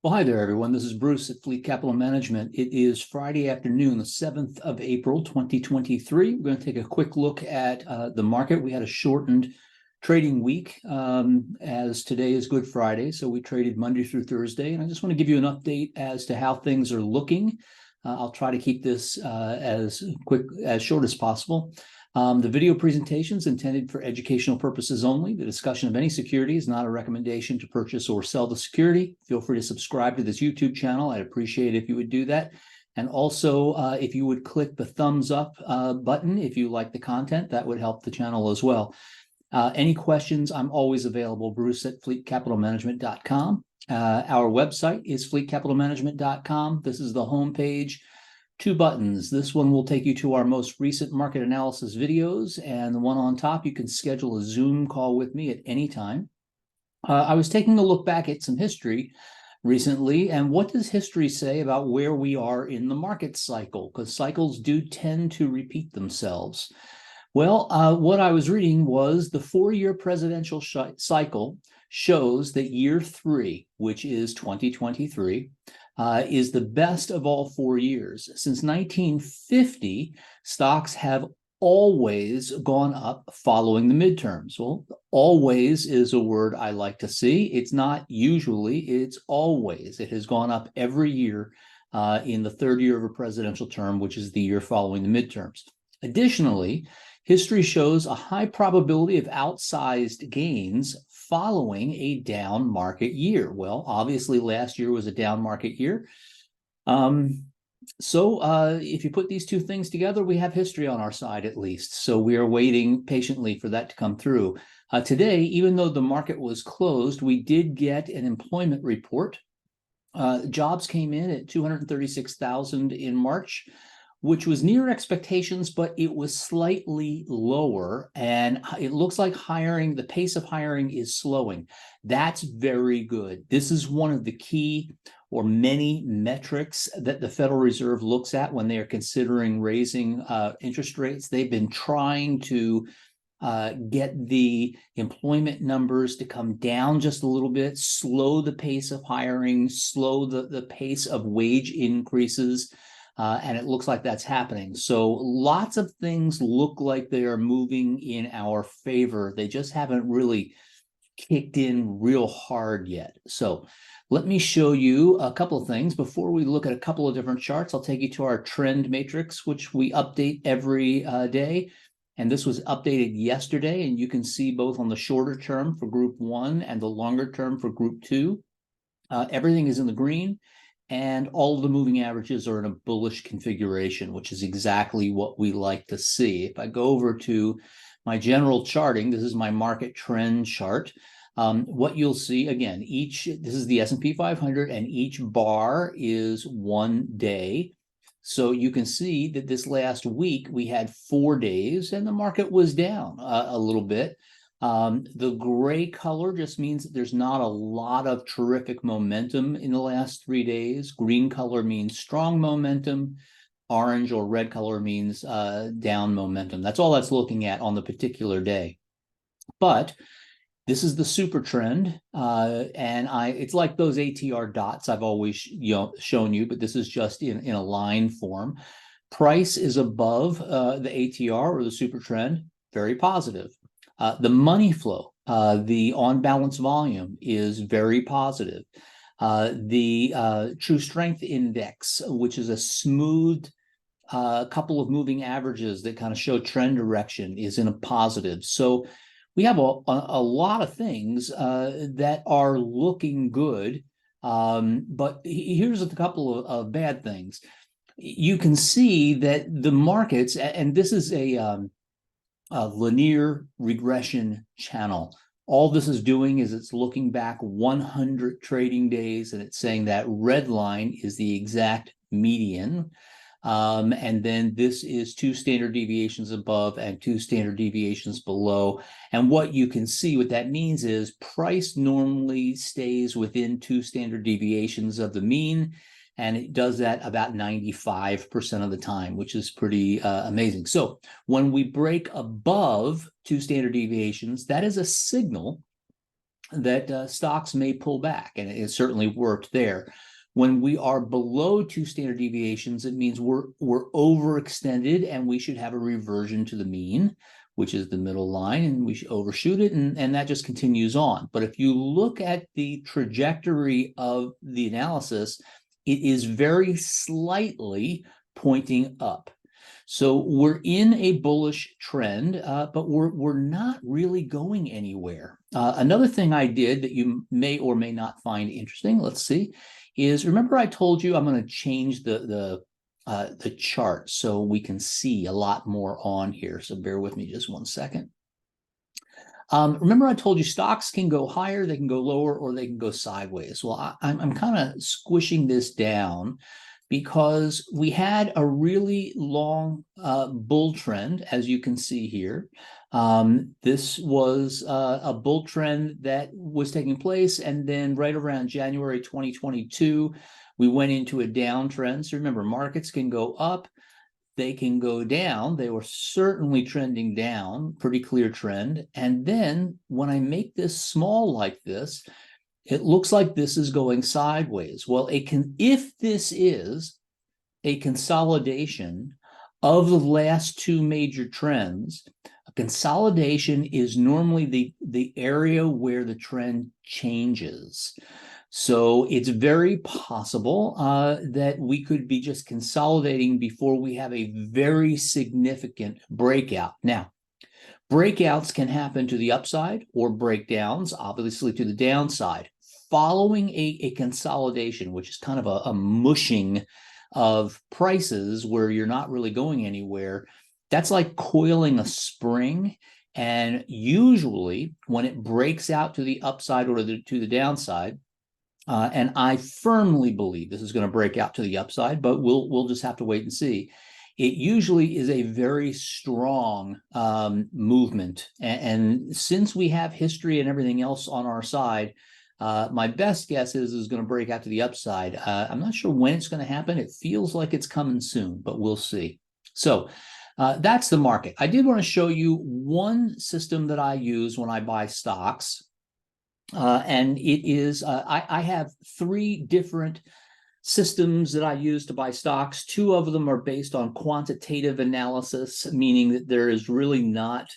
Well, hi there, everyone. This is Bruce at Fleet Capital Management. It is Friday afternoon, the 7th of April, 2023. We're going to take a quick look at the market. We had a shortened trading week as today is Good Friday. So we traded Monday through Thursday. And I just want to give you an update as to how things are looking. I'll try to keep this as short as possible. The video presentation is intended for educational purposes only. The discussion of any security is not a recommendation to purchase or sell the security. Feel free to subscribe to this YouTube channel. I'd appreciate it if you would do that. And also, if you would click the thumbs up button if you like the content, that would help the channel as well. Any questions, I'm always available, Bruce at fleetcapitalmanagement.com. Our website is fleetcapitalmanagement.com. This is the homepage. Two buttons. This one will take you to our most recent market analysis videos, and the one on top, you can schedule a Zoom call with me at any time. I was taking a look back at some history recently, and what does history say about where we are in the market cycle? Because cycles do tend to repeat themselves. Well, what I was reading was the four-year presidential cycle shows that year three, which is 2023, is the best of all 4 years. Since 1950, stocks have always gone up following the midterms. Well, always is a word I like to see. It's not usually, it's always. It has gone up every year in the third year of a presidential term, which is the year following the midterms. Additionally, history shows a high probability of outsized gains following a down market year. Well, obviously, last year was a down market year. If you put these two things together, we have history on our side at least. So we are waiting patiently for that to come through. Today, even though the market was closed, we did get an employment report. Jobs came in at 236,000 in March, which was near expectations, but it was slightly lower. And it looks like the pace of hiring is slowing. That's very good. This is one of the key or many metrics that the Federal Reserve looks at when they are considering raising interest rates. They've been trying to get the employment numbers to come down just a little bit, slow the pace of hiring, slow the pace of wage increases. And it looks like that's happening. So lots of things look like they are moving in our favor. They just haven't really kicked in real hard yet. So let me show you a couple of things. Before we look at a couple of different charts, I'll take you to our trend matrix, which we update every day. And this was updated yesterday. And you can see both on the shorter term for group 1 and the longer term for group 2. Everything is in the green. And all of the moving averages are in a bullish configuration, which is exactly what we like to see. If I go over to my general charting, this is my market trend chart. What you'll see, again, this is the S&P 500, and each bar is 1 day. So you can see that this last week we had 4 days, and the market was down a little bit. The gray color just means that there's not a lot of terrific momentum in the last 3 days. Green color means strong momentum. Orange or red color means down momentum. That's all that's looking at on the particular day. But this is the super trend, and it's like those ATR dots I've always shown you, but this is just in a line form. Price is above the ATR or the super trend, very positive. The money flow, the on-balance volume is very positive. The True Strength Index, which is a smooth couple of moving averages that kind of show trend direction, is in a positive. So we have a lot of things that are looking good. But here's a couple of bad things. You can see that the markets, and this is a linear regression channel. All this is doing is it's looking back 100 trading days, and it's saying that red line is the exact median. And then this is 2 standard deviations above and 2 standard deviations below. And what you can see, what that means is price normally stays within 2 standard deviations of the mean. And it does that about 95% of the time, which is pretty amazing. So when we break above 2 standard deviations, that is a signal that stocks may pull back, and it certainly worked there. When we are below 2 standard deviations, it means we're overextended and we should have a reversion to the mean, which is the middle line, and we should overshoot it, and that just continues on. But if you look at the trajectory of the analysis, it is very slightly pointing up. So we're in a bullish trend, but we're not really going anywhere. Another thing I did that you may or may not find interesting, let's see, is remember I told you I'm going to change the chart so we can see a lot more on here. So bear with me just one second. Remember I told you stocks can go higher, they can go lower, or they can go sideways. Well, I'm kind of squishing this down because we had a really long bull trend, as you can see here. This was a bull trend that was taking place, and then right around January 2022, we went into a downtrend. So remember, markets can go up, they can go down. They were certainly trending down, pretty clear trend. And then when I make this small like this, it looks like this is going sideways. Well, if this is a consolidation of the last 2 major trends, a consolidation is normally the area where the trend changes. So it's very possible that we could be just consolidating before we have a very significant breakout. Now, breakouts can happen to the upside or breakdowns, obviously, to the downside. Following a consolidation, which is kind of a mushing of prices where you're not really going anywhere, that's like coiling a spring. And usually when it breaks out to the upside or to the downside, and I firmly believe this is going to break out to the upside, but we'll just have to wait and see. It usually is a very strong movement. And since we have history and everything else on our side, my best guess is going to break out to the upside. I'm not sure when it's going to happen. It feels like it's coming soon, but we'll see. So that's the market. I did want to show you one system that I use when I buy stocks. And it is, I have 3 different systems that I use to buy stocks. 2 of them are based on quantitative analysis, meaning that there is really not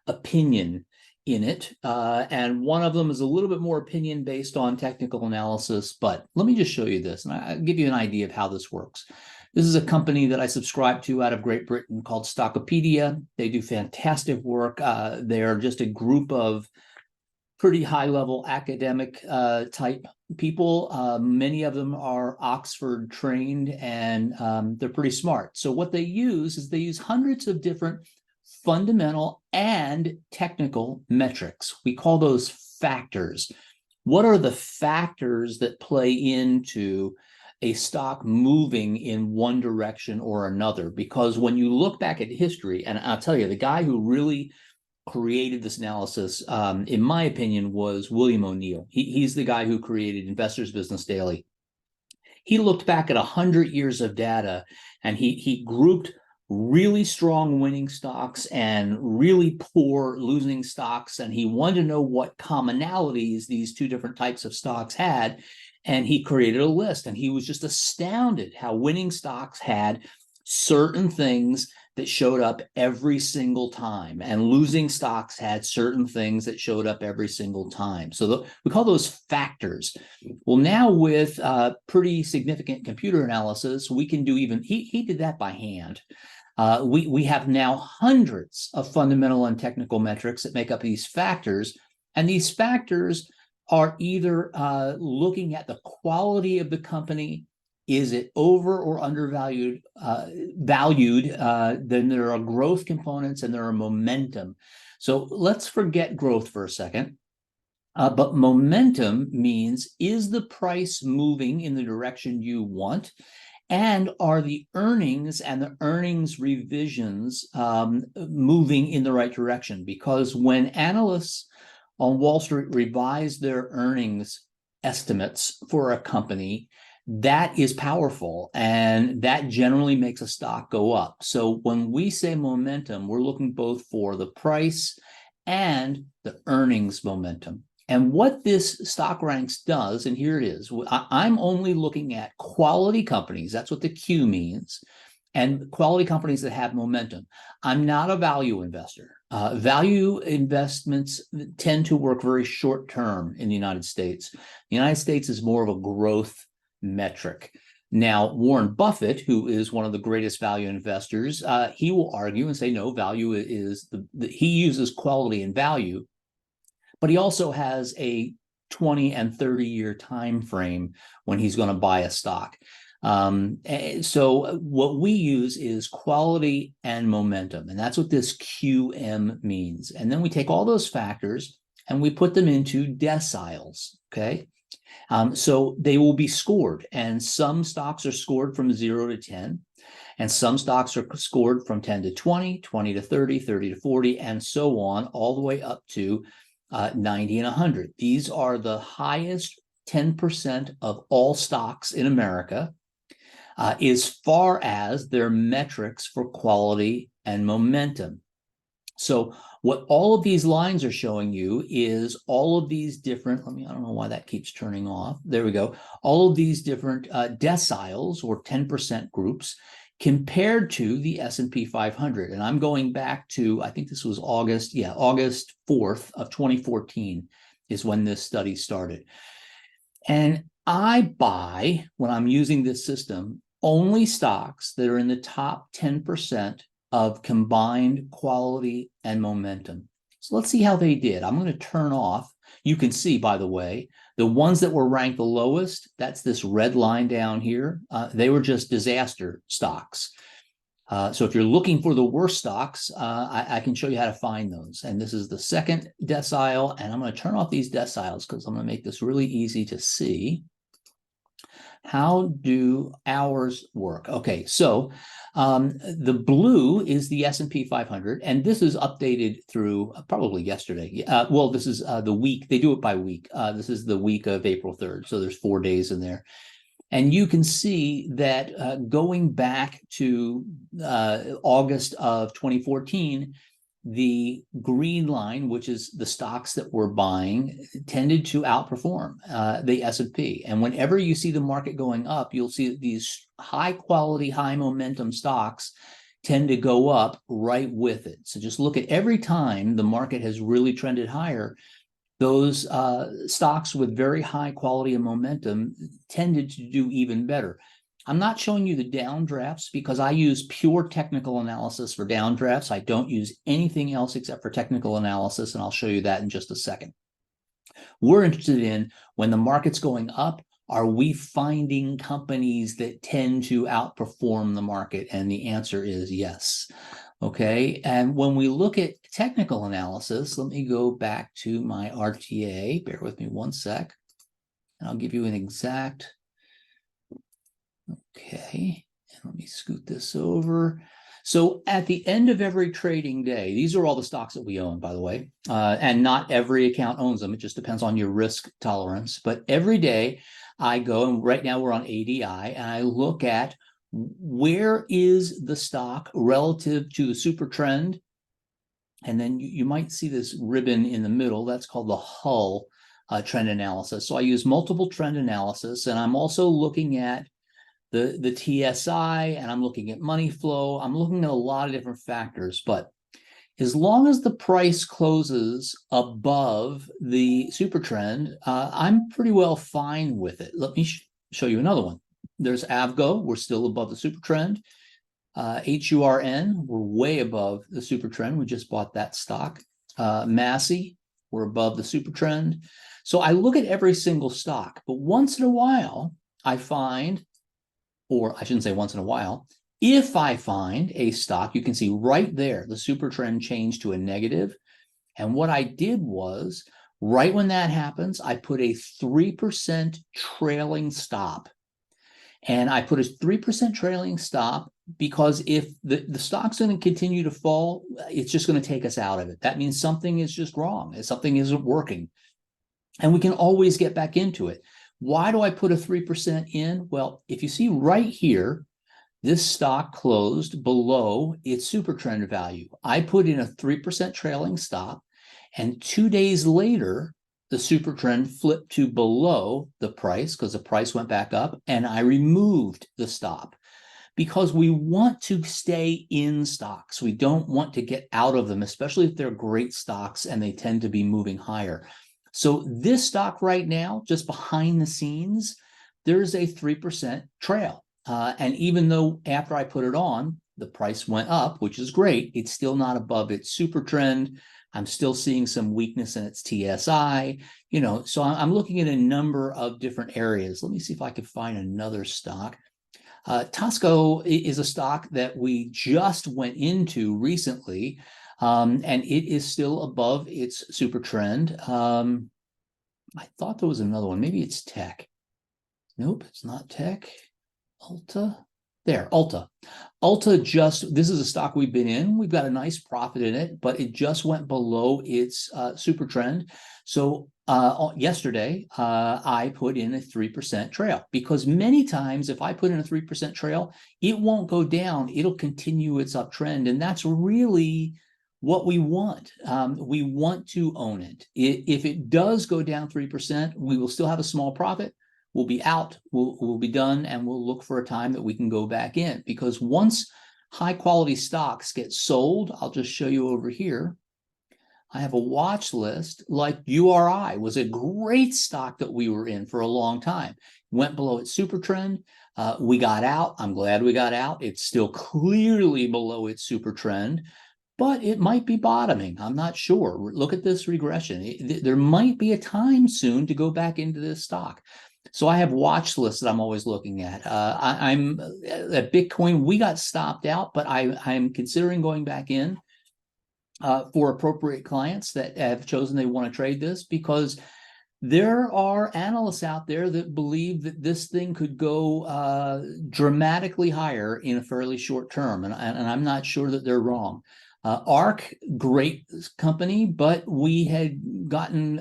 opinion in it. And one of them is a little bit more opinion based on technical analysis. But let me just show you this, and I'll give you an idea of how this works. This is a company that I subscribe to out of Great Britain called Stockopedia. They do fantastic work. They're just a group of pretty high-level academic type people. Many of them are Oxford trained, and they're pretty smart. So what they use is they use hundreds of different fundamental and technical metrics. We call those factors. What are the factors that play into a stock moving in one direction or another? Because when you look back at history, and I'll tell you, the guy who really created this analysis, in my opinion, was William O'Neill. He's the guy who created Investors Business Daily. He looked back at 100 years of data, and he grouped really strong winning stocks and really poor losing stocks, and he wanted to know what commonalities these 2 different types of stocks had, and he created a list. And he was just astounded how winning stocks had certain things that showed up every single time, and losing stocks had certain things that showed up every single time. So we call those factors. Well, now with pretty significant computer analysis, we can do even, he did that by hand. We have now hundreds of fundamental and technical metrics that make up these factors, and these factors are either looking at the quality of the company. Is it over or undervalued? Then there are growth components and there are momentum. So let's forget growth for a second. But momentum means, is the price moving in the direction you want? And are the earnings and the earnings revisions moving in the right direction? Because when analysts on Wall Street revise their earnings estimates for a company, that is powerful, and that generally makes a stock go up. So when we say momentum, we're looking both for the price and the earnings momentum. And what this stock ranks does, and here it is, I'm only looking at quality companies. That's what the Q means. And quality companies that have momentum. I'm not a value investor. Value investments tend to work very short term in the United States. The United States is more of a growth metric. Now, Warren Buffett, who is one of the greatest value investors, he will argue and say, no, value is he uses quality and value, but he also has a 20 and 30-year time frame when he's going to buy a stock. So what we use is quality and momentum, and that's what this QM means. And then we take all those factors and we put them into deciles, okay? So they will be scored, and some stocks are scored from 0 to 10, and some stocks are scored from 10 to 20, 20 to 30, 30 to 40, and so on, all the way up to 90 and 100. These are the highest 10% of all stocks in America, as far as their metrics for quality and momentum. So what all of these lines are showing you is all of these different, I don't know why that keeps turning off. There we go. All of these different deciles or 10% groups compared to the S&P 500. And I'm going back to, I think this was August 4th of 2014 is when this study started. And I buy, when I'm using this system, only stocks that are in the top 10% of combined quality and momentum. So let's see how they did. I'm going to turn off. You can see, by the way, the ones that were ranked the lowest, that's this red line down here, they were just disaster stocks. So if you're looking for the worst stocks, I can show you how to find those. And this is the second decile, and I'm going to turn off these deciles because I'm going to make this really easy to see. How do ours work? Okay, so the blue is the S&P 500, and this is updated through probably yesterday. Well, this is the week. They do it by week. This is the week of April 3rd, so there's 4 days in there. And you can see that going back to August of 2014, the green line, which is the stocks that we're buying, tended to outperform the S&P. And whenever you see the market going up, you'll see that these high quality, high momentum stocks tend to go up right with it. So just look at every time the market has really trended higher, those stocks with very high quality and momentum tended to do even better. I'm not showing you the downdrafts because I use pure technical analysis for downdrafts. I don't use anything else except for technical analysis, and I'll show you that in just a second. We're interested in when the market's going up, are we finding companies that tend to outperform the market? And the answer is yes. Okay, and when we look at technical analysis, let me go back to my RTA. Bear with me one sec, and I'll give you an exact. Okay, and let me scoot this over. So at the end of every trading day, these are all the stocks that we own, by the way, and not every account owns them. It just depends on your risk tolerance. But every day I go, and right now we're on ADI, and I look at where is the stock relative to the super trend. And then you might see this ribbon in the middle. That's called the Hull trend analysis. So I use multiple trend analysis, and I'm also looking at the TSI, and I'm looking at money flow. I'm looking at a lot of different factors, but as long as the price closes above the super trend, I'm pretty well fine with it. Let me show you another one. There's Avgo. We're still above the super trend. HURN, we're way above the super trend. We just bought that stock. Massey, we're above the super trend. So I look at every single stock, but once in a while, I find, or I shouldn't say once in a while, if I find a stock, you can see right there, the super trend changed to a negative. And what I did was, right when that happens, I put a 3% trailing stop. And I put a 3% trailing stop because if the stock's going to continue to fall, it's just going to take us out of it. That means something is just wrong. Something isn't working. And we can always get back into it. Why do I put a 3% in? Well, if you see right here, this stock closed below its super trend value. I put in a 3% trailing stop, and 2 days later, the super trend flipped to below the price because the price went back up, and I removed the stop because we want to stay in stocks. We don't want to get out of them, especially if they're great stocks and they tend to be moving higher. So this stock right now, just behind the scenes, there's a 3% trail. And even though after I put it on, the price went up, which is great, it's still not above its super trend. I'm still seeing some weakness in its TSI, so I'm looking at a number of different areas. Let me see if I can find another stock. Tosco is a stock that we just went into recently, and it is still above its super trend. I thought there was another one. Maybe it's Tech. Nope, it's not Tech. Ulta. There, Ulta. This is a stock we've been in. We've got a nice profit in it, but it just went below its super trend. So yesterday, I put in a 3% trail, because many times if I put in a 3% trail, it won't go down. It'll continue its uptrend. And that's really what we want. We want to own it. If it does go down 3%, we will still have a small profit. We'll be out, we'll be done, and we'll look for a time that we can go back in. Because once high quality stocks get sold, I'll just show you over here. I have a watch list. Like URI was a great stock that we were in for a long time. Went below its super trend. We got out. I'm glad we got out. It's still clearly below its super trend, but it might be bottoming. I'm not sure. Look at this regression. There might be a time soon to go back into this stock. So I have watch lists that I'm always looking at. I'm at Bitcoin. We got stopped out, but I'm considering going back in for appropriate clients that have chosen they want to trade this, because there are analysts out there that believe that this thing could go dramatically higher in a fairly short term, and I'm not sure that they're wrong. ARK, great company, but we had gotten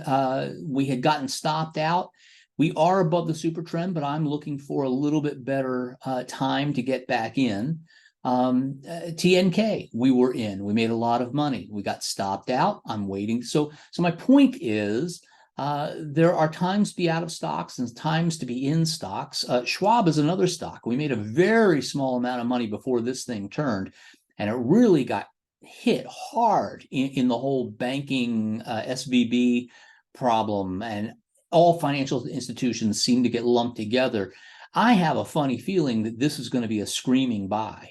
stopped out. We are above the super trend, but I'm looking for a little bit better time to get back in. TNK, we were in. We made a lot of money. We got stopped out. I'm waiting. So my point is, there are times to be out of stocks and times to be in stocks. Schwab is another stock. We made a very small amount of money before this thing turned, and it really got hit hard in the whole banking SVB problem, and all financial institutions seem to get lumped together. I have a funny feeling that this is going to be a screaming buy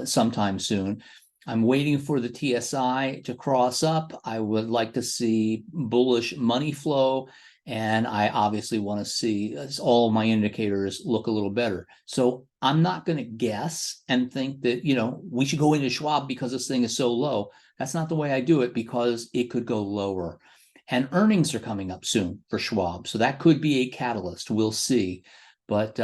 sometime soon. I'm waiting for the TSI to cross up. I would like to see bullish money flow, and I obviously want to see all of my indicators look a little better. So I'm not going to guess and think that, we should go into Schwab because this thing is so low. That's not the way I do it, because it could go lower. And earnings are coming up soon for Schwab, so that could be a catalyst. We'll see. But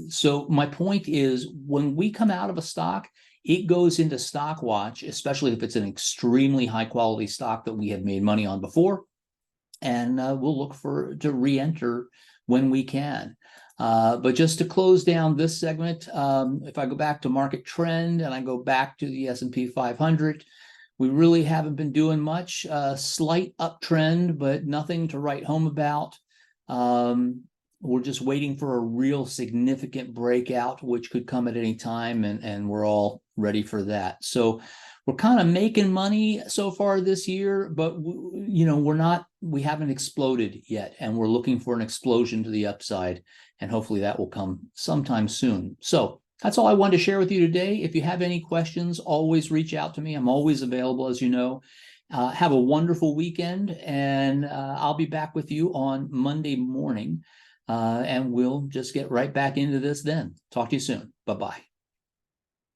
so my point is, when we come out of a stock, it goes into stock watch, especially if it's an extremely high quality stock that we have made money on before, and we'll look to re-enter when we can. But just to close down this segment, if I go back to market trend and I go back to the S&P 500, we really haven't been doing much. Slight uptrend, but nothing to write home about. We're just waiting for a real significant breakout, which could come at any time, and we're all ready for that. So we're kind of making money so far this year, but we haven't exploded yet, and we're looking for an explosion to the upside, and hopefully that will come sometime soon. So that's all I wanted to share with you today. If you have any questions, always reach out to me. I'm always available, as you know. Have a wonderful weekend, and I'll be back with you on Monday morning, and we'll just get right back into this then. Talk to you soon. Bye-bye.